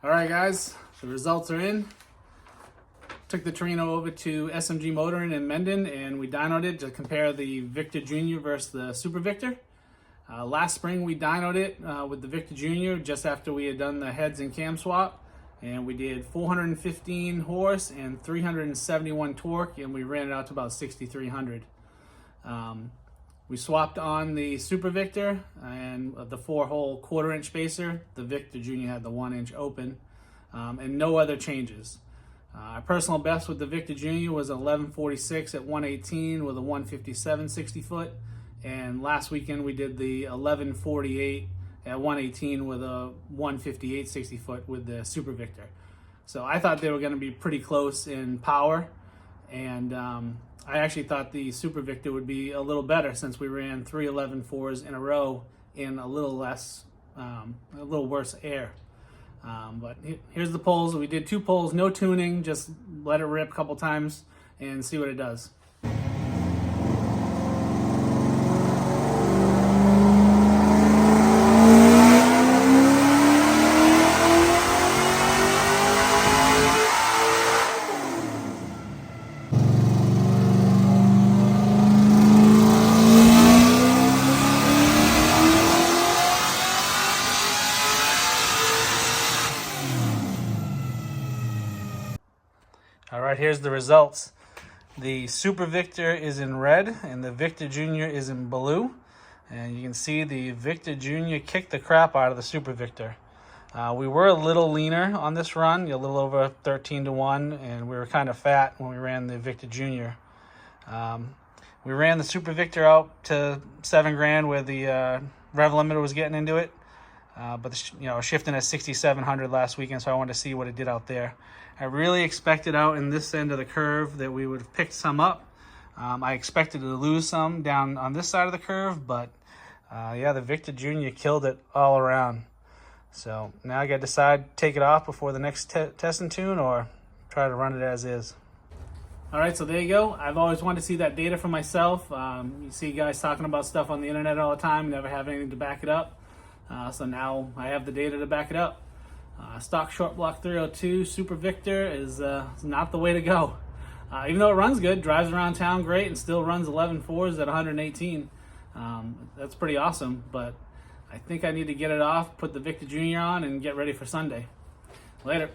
All right, guys, the results are in. Took the Torino over to SMG Motoring in Mendon, and we dynoed it to compare the Victor Jr. versus the Super Victor. Last spring, we dynoed it with the Victor Jr. just after we had done the heads and cam swap, and we did 415 horse and 371 torque, and we ran it out to about 6,300. We swapped on the Super Victor and the 4-hole 1/4-inch spacer. The Victor Jr. had the 1-inch open, and no other changes. Our personal best with the Victor Jr. was 1146 at 118 with a 157 60 foot. And last weekend we did the 1148 at 118 with a 158 60 foot with the Super Victor. So I thought they were going to be pretty close in power, and I actually thought the Super Victor would be a little better since we ran 3 11.4s in a row in a little less, a little worse air. But here's the pulls. We did 2 pulls, no tuning, just let it rip a couple times and see what it does. All right, here's the results. The Super Victor is in red and the Victor Jr. is in blue. And you can see the Victor Jr. kicked the crap out of the Super Victor. We were a little leaner on this run, a little over 13-1, and we were kind of fat when we ran the Victor Jr. We ran the Super Victor out to 7 grand where the rev limiter was getting into it. But shifting at 6,700 last weekend, so I wanted to see what it did out there. I really expected out in this end of the curve that we would have picked some up. I expected to lose some down on this side of the curve, but yeah, the Victor Jr. killed it all around. So now I got to decide, take it off before the next test and tune, or try to run it as is. All right, so there you go. I've always wanted to see that data for myself. You see guys talking about stuff on the internet all the time, never have anything to back it up. So now I have the data to back it up. Stock short block 302 Super Victor is not the way to go. Even though it runs good, drives around town great, and still runs 11.4s at 118. That's pretty awesome, but I think I need to get it off, put the Victor Jr. on, and get ready for Sunday. Later.